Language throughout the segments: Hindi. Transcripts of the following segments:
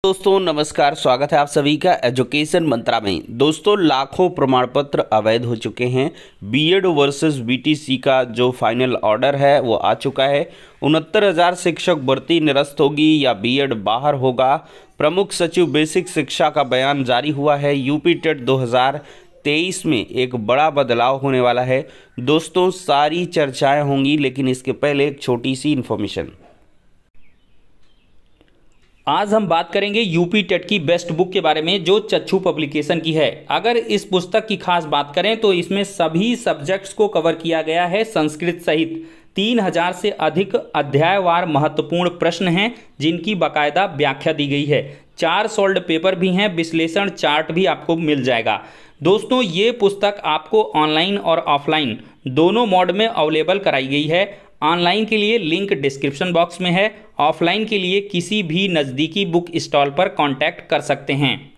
दोस्तों नमस्कार, स्वागत है आप सभी का एजुकेशन मंत्रा में। दोस्तों लाखों प्रमाण पत्र अवैध हो चुके हैं। बीएड वर्सेस बीटीसी का जो फाइनल ऑर्डर है वो आ चुका है। 69,000 शिक्षक भर्ती निरस्त होगी या बीएड बाहर होगा। प्रमुख सचिव बेसिक शिक्षा का बयान जारी हुआ है। यूपी टेट 2023 में एक बड़ा बदलाव होने वाला है। दोस्तों सारी चर्चाएं होंगी, लेकिन इसके पहले एक छोटी सी इन्फॉर्मेशन। आज हम बात करेंगे यूपी टेट की बेस्ट बुक के बारे में, जो चक्षु पब्लिकेशन की है। अगर इस पुस्तक की खास बात करें तो इसमें सभी सब्जेक्ट्स को कवर किया गया है, संस्कृत सहित 3000 से अधिक अध्यायवार महत्वपूर्ण प्रश्न हैं जिनकी बाकायदा व्याख्या दी गई है। 4 सॉल्व्ड पेपर भी हैं, विश्लेषण चार्ट भी आपको मिल जाएगा। दोस्तों ये पुस्तक आपको ऑनलाइन और ऑफलाइन दोनों मोड में अवेलेबल कराई गई है। ऑनलाइन के लिए लिंक डिस्क्रिप्शन बॉक्स में है, ऑफलाइन के लिए किसी भी नज़दीकी बुक स्टॉल पर कांटेक्ट कर सकते हैं।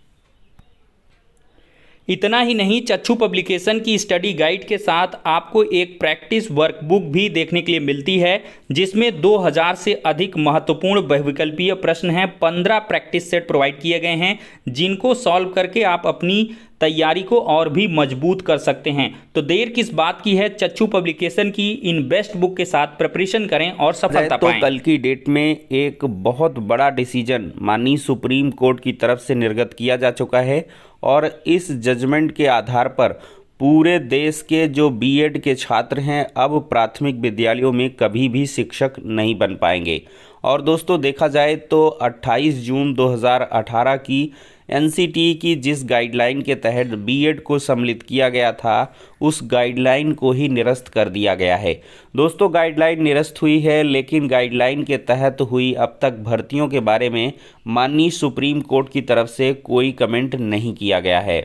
इतना ही नहीं, चक्षु पब्लिकेशन की स्टडी गाइड के साथ आपको एक प्रैक्टिस वर्कबुक भी देखने के लिए मिलती है, जिसमें 2000 से अधिक महत्वपूर्ण बहुविकल्पीय प्रश्न हैं। 15 प्रैक्टिस सेट प्रोवाइड किए गए हैं जिनको सॉल्व करके आप अपनी तैयारी को और भी मजबूत कर सकते हैं। तो देर किस बात की है, चक्षु पब्लिकेशन की इन बेस्ट बुक के साथ प्रिपरेशन करें और सफलता पाएं। तो कल की डेट में एक बहुत बड़ा डिसीजन माननीय सुप्रीम कोर्ट की तरफ से निर्गत किया जा चुका है और इस जजमेंट के आधार पर पूरे देश के जो बीएड के छात्र हैं अब प्राथमिक विद्यालयों में कभी भी शिक्षक नहीं बन पाएंगे। और दोस्तों देखा जाए तो 28 जून 2018 की एनसीटी की जिस गाइडलाइन के तहत बीएड को सम्मिलित किया गया था, उस गाइडलाइन को ही निरस्त कर दिया गया है। दोस्तों गाइडलाइन निरस्त हुई है, लेकिन गाइडलाइन के तहत हुई अब तक भर्तियों के बारे में माननीय सुप्रीम कोर्ट की तरफ से कोई कमेंट नहीं किया गया है।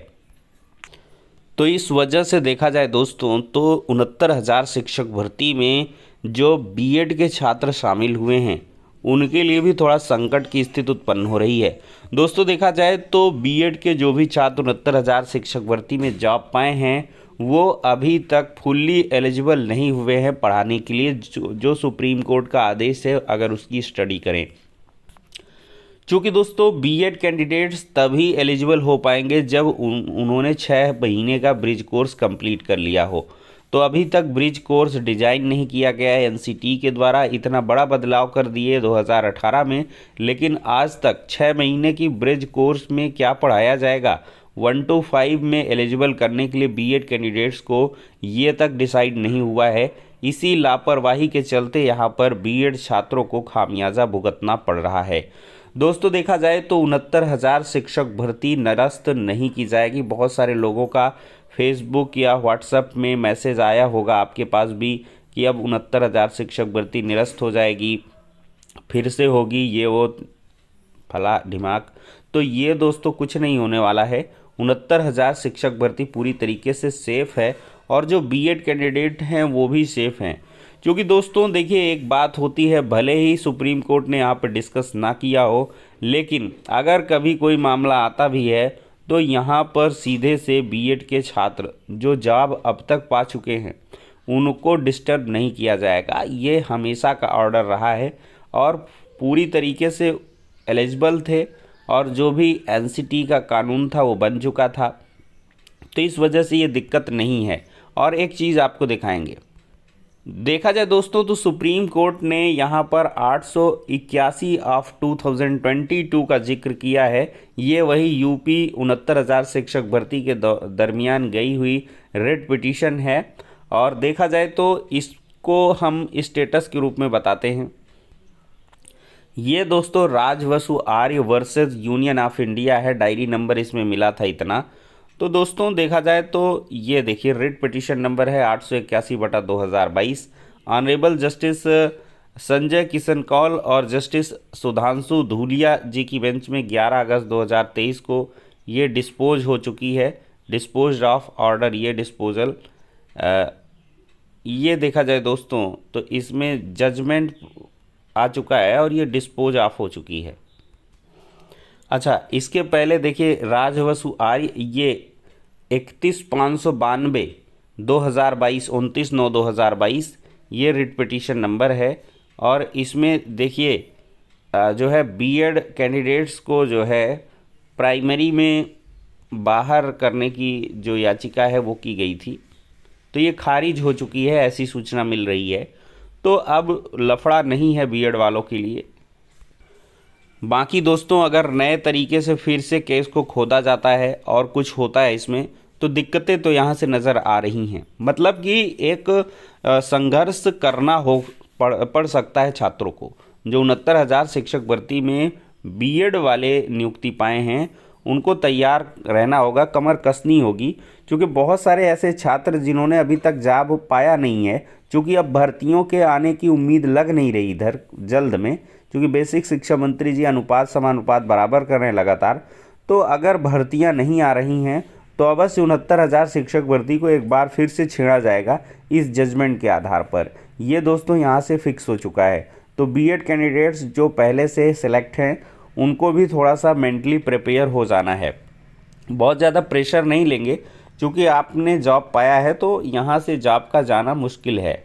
तो इस वजह से देखा जाए दोस्तों तो 69,000 शिक्षक भर्ती में जो बीएड के छात्र शामिल हुए हैं उनके लिए भी थोड़ा संकट की स्थिति उत्पन्न हो रही है। दोस्तों देखा जाए तो बीएड के जो भी छात्र 69,000 शिक्षक भर्ती में जॉब पाए हैं वो अभी तक फुल्ली एलिजिबल नहीं हुए हैं पढ़ाने के लिए, जो सुप्रीम कोर्ट का आदेश है अगर उसकी स्टडी करें। चूँकि दोस्तों बीएड कैंडिडेट्स तभी एलिजिबल हो पाएंगे जब उन्होंने 6 महीने का ब्रिज कोर्स कंप्लीट कर लिया हो। तो अभी तक ब्रिज कोर्स डिजाइन नहीं किया गया है एनसीटी के द्वारा। इतना बड़ा बदलाव कर दिए 2018 में, लेकिन आज तक 6 महीने की ब्रिज कोर्स में क्या पढ़ाया जाएगा 1 to 5 में एलिजिबल करने के लिए बीएड कैंडिडेट्स को, ये तक डिसाइड नहीं हुआ है। इसी लापरवाही के चलते यहाँ पर बीएड छात्रों को खामियाजा भुगतना पड़ रहा है। दोस्तों देखा जाए तो 69,000 शिक्षक भर्ती निरस्त नहीं की जाएगी। बहुत सारे लोगों का फेसबुक या व्हाट्सएप में मैसेज आया होगा आपके पास भी कि अब 69,000 शिक्षक भर्ती निरस्त हो जाएगी, फिर से होगी ये वो फला ढिमाक। तो ये दोस्तों कुछ नहीं होने वाला है। 69,000 शिक्षक भर्ती पूरी तरीके से सेफ़ है और जो बीएड कैंडिडेट हैं वो भी सेफ़ हैं। क्योंकि दोस्तों देखिए एक बात होती है, भले ही सुप्रीम कोर्ट ने यहाँ पर डिस्कस ना किया हो, लेकिन अगर कभी कोई मामला आता भी है तो यहाँ पर सीधे से बीएड के छात्र जो जॉब अब तक पा चुके हैं उनको डिस्टर्ब नहीं किया जाएगा। ये हमेशा का ऑर्डर रहा है और पूरी तरीके से एलिजिबल थे और जो भी एनसीटी का कानून था वो बन चुका था। तो इस वजह से ये दिक्कत नहीं है। और एक चीज़ आपको दिखाएंगे, देखा जाए दोस्तों तो सुप्रीम कोर्ट ने यहाँ पर 881 ऑफ 2022 का जिक्र किया है। ये वही यूपी 69,000 शिक्षक भर्ती के दरमियान गई हुई रेट पिटीशन है और देखा जाए तो इसको हम स्टेटस के रूप में बताते हैं। ये दोस्तों राजवसु आर्य वर्सेस यूनियन ऑफ इंडिया है, डायरी नंबर इसमें मिला था इतना। तो दोस्तों देखा जाए तो ये देखिए रेट पिटीशन नंबर है 881/2022। ऑनरेबल जस्टिस संजय किशन कौल और जस्टिस सुधांशु धूलिया जी की बेंच में 11 अगस्त 2023 को ये डिस्पोज हो चुकी है। डिस्पोज ऑफ ऑर्डर, ये डिस्पोजल ये देखा जाए दोस्तों तो इसमें जजमेंट आ चुका है और ये डिस्पोज ऑफ हो चुकी है। अच्छा, इसके पहले देखिए राजवसु आर्य ये 31,592 2022 29/9/2022 ये रिट पिटीशन नंबर है और इसमें देखिए जो है बीएड कैंडिडेट्स को जो है प्राइमरी में बाहर करने की जो याचिका है वो की गई थी, तो ये खारिज हो चुकी है, ऐसी सूचना मिल रही है। तो अब लफड़ा नहीं है बीएड वालों के लिए। बाकी दोस्तों, अगर नए तरीके से फिर से केस को खोदा जाता है और कुछ होता है इसमें, तो दिक्कतें तो यहाँ से नज़र आ रही हैं। मतलब कि एक संघर्ष करना पड़ सकता है छात्रों को। जो 69,000 शिक्षक भर्ती में बीएड वाले नियुक्ति पाए हैं, उनको तैयार रहना होगा, कमर कसनी होगी, क्योंकि बहुत सारे ऐसे छात्र जिन्होंने अभी तक जॉब पाया नहीं है, क्योंकि अब भर्तियों के आने की उम्मीद लग नहीं रही इधर जल्द में, क्योंकि बेसिक शिक्षा मंत्री जी अनुपात समानुपात बराबर कर रहे हैं लगातार। तो अगर भर्तियां नहीं आ रही हैं तो अवश्य 69,000 शिक्षक भर्ती को एक बार फिर से छेड़ा जाएगा इस जजमेंट के आधार पर। ये दोस्तों यहाँ से फिक्स हो चुका है। तो बीएड कैंडिडेट्स जो पहले से सिलेक्ट हैं, उनको भी थोड़ा सा मेंटली प्रिपेयर हो जाना है। बहुत ज़्यादा प्रेशर नहीं लेंगे, क्योंकि आपने जॉब पाया है तो यहाँ से जॉब का जाना मुश्किल है।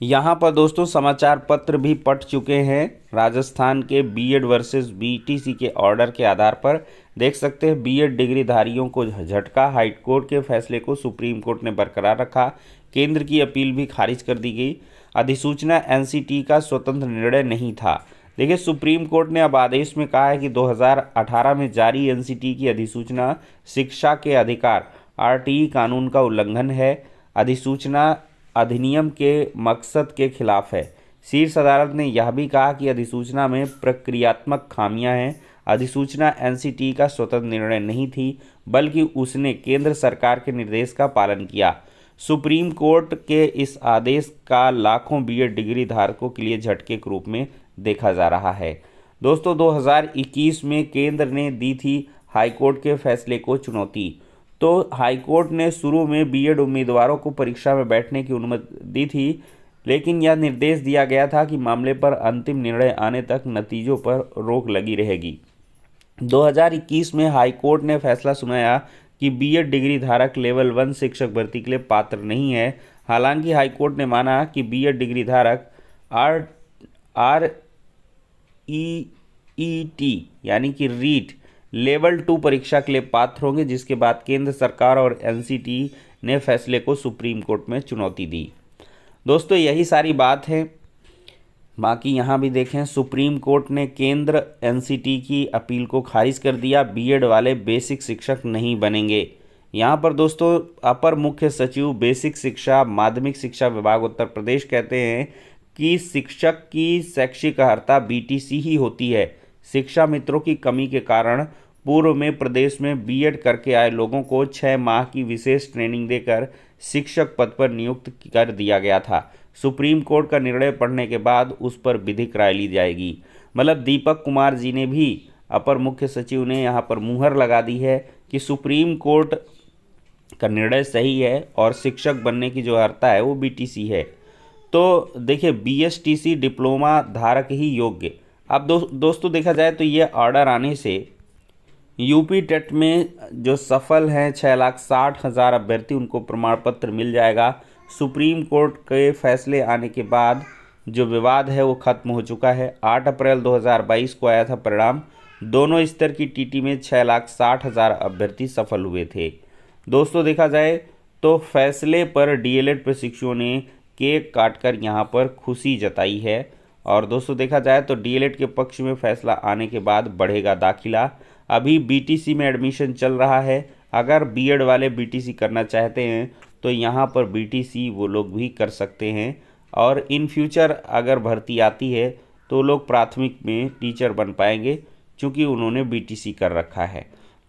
यहाँ पर दोस्तों समाचार पत्र भी पढ़ चुके हैं। राजस्थान के बीएड वर्सेस बीटीसी के ऑर्डर के आधार पर देख सकते हैं, बीएड डिग्रीधारियों को झटका। हाईकोर्ट के फैसले को सुप्रीम कोर्ट ने बरकरार रखा। केंद्र की अपील भी खारिज कर दी गई। अधिसूचना एनसीटी का स्वतंत्र निर्णय नहीं था। देखिए, सुप्रीम कोर्ट ने अब आदेश में कहा है कि 2018 में जारी एनसीटी की अधिसूचना शिक्षा के अधिकार आरटीई कानून का उल्लंघन है। अधिसूचना अधिनियम के मकसद के खिलाफ है। शीर्ष अदालत ने यह भी कहा कि अधिसूचना में प्रक्रियात्मक खामियां हैं। अधिसूचना एनसीटी का स्वतंत्र निर्णय नहीं थी, बल्कि उसने केंद्र सरकार के निर्देश का पालन किया। सुप्रीम कोर्ट के इस आदेश का लाखों बीएड डिग्री धारकों के लिए झटके के रूप में देखा जा रहा है। दोस्तों, 2021 में केंद्र ने दी थी हाईकोर्ट के फैसले को चुनौती। तो हाईकोर्ट ने शुरू में बीएड उम्मीदवारों को परीक्षा में बैठने की अनुमति दी थी, लेकिन यह निर्देश दिया गया था कि मामले पर अंतिम निर्णय आने तक नतीजों पर रोक लगी रहेगी। 2021 में हाईकोर्ट ने फैसला सुनाया कि बीएड डिग्री धारक लेवल 1 शिक्षक भर्ती के लिए पात्र नहीं है। हालांकि हाईकोर्ट ने माना कि बीएड डिग्री धारक REET यानी कि रीट लेवल 2 परीक्षा के लिए पात्र होंगे, जिसके बाद केंद्र सरकार और एनसीटी ने फैसले को सुप्रीम कोर्ट में चुनौती दी। दोस्तों, यही सारी बात है। बाकी यहाँ भी देखें, सुप्रीम कोर्ट ने केंद्र एनसीटी की अपील को खारिज कर दिया। बीएड वाले बेसिक शिक्षक नहीं बनेंगे। यहाँ पर दोस्तों अपर मुख्य सचिव बेसिक शिक्षा माध्यमिक शिक्षा विभाग उत्तर प्रदेश कहते हैं कि शिक्षक की शैक्षिक अर्हता बीटीसी ही होती है। शिक्षा मित्रों की कमी के कारण पूर्व में प्रदेश में बीएड करके आए लोगों को 6 माह की विशेष ट्रेनिंग देकर शिक्षक पद पर नियुक्त कर दिया गया था। सुप्रीम कोर्ट का निर्णय पढ़ने के बाद उस पर विधिक राय ली जाएगी। मतलब दीपक कुमार जी ने भी, अपर मुख्य सचिव ने यहाँ पर मुहर लगा दी है कि सुप्रीम कोर्ट का निर्णय सही है और शिक्षक बनने की जो अर्हता है वो बीटीसी है। तो देखिए, बीएसटीसी डिप्लोमा धारक ही योग्य। अब दोस्तों देखा जाए तो ये ऑर्डर आने से यूपी टेट में जो सफल हैं 6,60,000 अभ्यर्थी, उनको प्रमाण पत्र मिल जाएगा। सुप्रीम कोर्ट के फैसले आने के बाद जो विवाद है वो खत्म हो चुका है। 8 अप्रैल 2022 को आया था परिणाम। दोनों स्तर की टीटी में 6,60,000 अभ्यर्थी सफल हुए थे। दोस्तों देखा जाए तो फैसले पर डीएलएड प्रशिक्षुओं ने केक काटकर यहाँ पर खुशी जताई है। और दोस्तों देखा जाए तो डीएलएड के पक्ष में फैसला आने के बाद बढ़ेगा दाखिला। अभी बीटीसी में एडमिशन चल रहा है। अगर बीएड वाले बीटीसी करना चाहते हैं तो यहाँ पर बीटीसी वो लोग भी कर सकते हैं। और इन फ्यूचर अगर भर्ती आती है तो लोग प्राथमिक में टीचर बन पाएंगे, क्योंकि उन्होंने बीटीसी कर रखा है।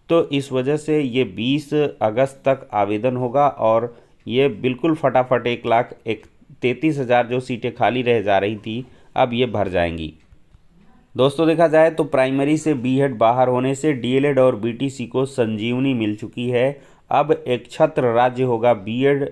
तो इस वजह से ये 20 अगस्त तक आवेदन होगा और ये बिल्कुल फटाफट 1,33,000 जो सीटें खाली रह जा रही थी, अब ये भर जाएंगी। दोस्तों देखा जाए तो प्राइमरी से बीएड बाहर होने से डीएलएड और बीटीसी को संजीवनी मिल चुकी है। अब एक छत्र राज्य होगा बीएड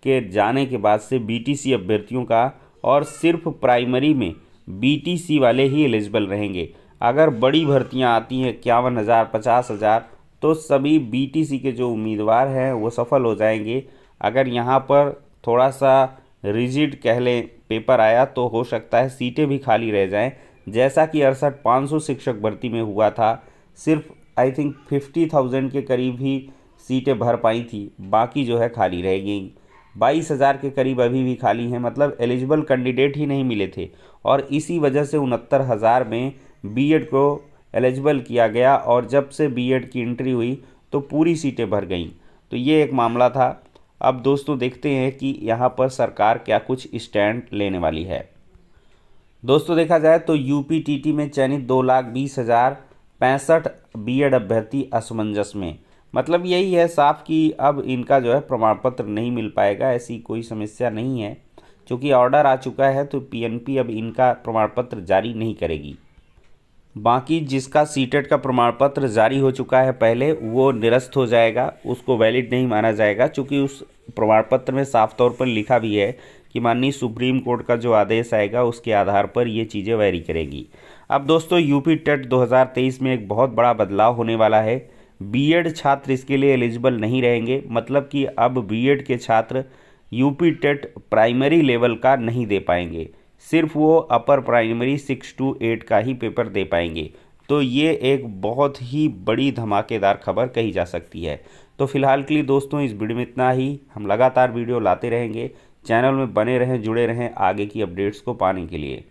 के जाने के बाद से बीटीसी अभ्यर्थियों का, और सिर्फ प्राइमरी में बीटीसी वाले ही एलिजिबल रहेंगे। अगर बड़ी भर्तियां आती हैं 51,000 50,000, तो सभी बीटीसी के जो उम्मीदवार हैं वो सफल हो जाएंगे। अगर यहाँ पर थोड़ा सा रिजिड कह लें पेपर आया तो हो सकता है सीटें भी खाली रह जाएं, जैसा कि 68,500 शिक्षक भर्ती में हुआ था। सिर्फ आई थिंक 50,000 के करीब ही सीटें भर पाई थी, बाकी जो है खाली रह गई। 22,000 के करीब अभी भी खाली हैं, मतलब एलिजिबल कैंडिडेट ही नहीं मिले थे और इसी वजह से 69,000 में बीएड को एलिजिबल किया गया और जब से बीएड की एंट्री हुई तो पूरी सीटें भर गईं। तो ये एक मामला था। अब दोस्तों देखते हैं कि यहाँ पर सरकार क्या कुछ स्टैंड लेने वाली है। दोस्तों देखा जाए तो यूपीटीटी में चयनित 2,20,065 बीएड अभ्यर्थी असमंजस में, मतलब यही है साफ कि अब इनका जो है प्रमाण पत्र नहीं मिल पाएगा। ऐसी कोई समस्या नहीं है, क्योंकि ऑर्डर आ चुका है तो पीएनपी अब इनका प्रमाण पत्र जारी नहीं करेगी। बाकी जिसका सीटेट का प्रमाण पत्र जारी हो चुका है पहले, वो निरस्त हो जाएगा, उसको वैलिड नहीं माना जाएगा, क्योंकि उस प्रमाण पत्र में साफ तौर पर लिखा भी है कि माननीय सुप्रीम कोर्ट का जो आदेश आएगा उसके आधार पर ये चीज़ें वैरी करेगी। अब दोस्तों यूपी टेट 2023 में एक बहुत बड़ा बदलाव होने वाला है। बीएड छात्र इसके लिए एलिजिबल नहीं रहेंगे, मतलब कि अब बीएड के छात्र यूपी टेट प्राइमरी लेवल का नहीं दे पाएंगे, सिर्फ वो अपर प्राइमरी 6 to 8 का ही पेपर दे पाएंगे। तो ये एक बहुत ही बड़ी धमाकेदार खबर कही जा सकती है। तो फिलहाल के लिए दोस्तों इस वीडियो में इतना ही। हम लगातार वीडियो लाते रहेंगे, चैनल में बने रहें, जुड़े रहें आगे की अपडेट्स को पाने के लिए।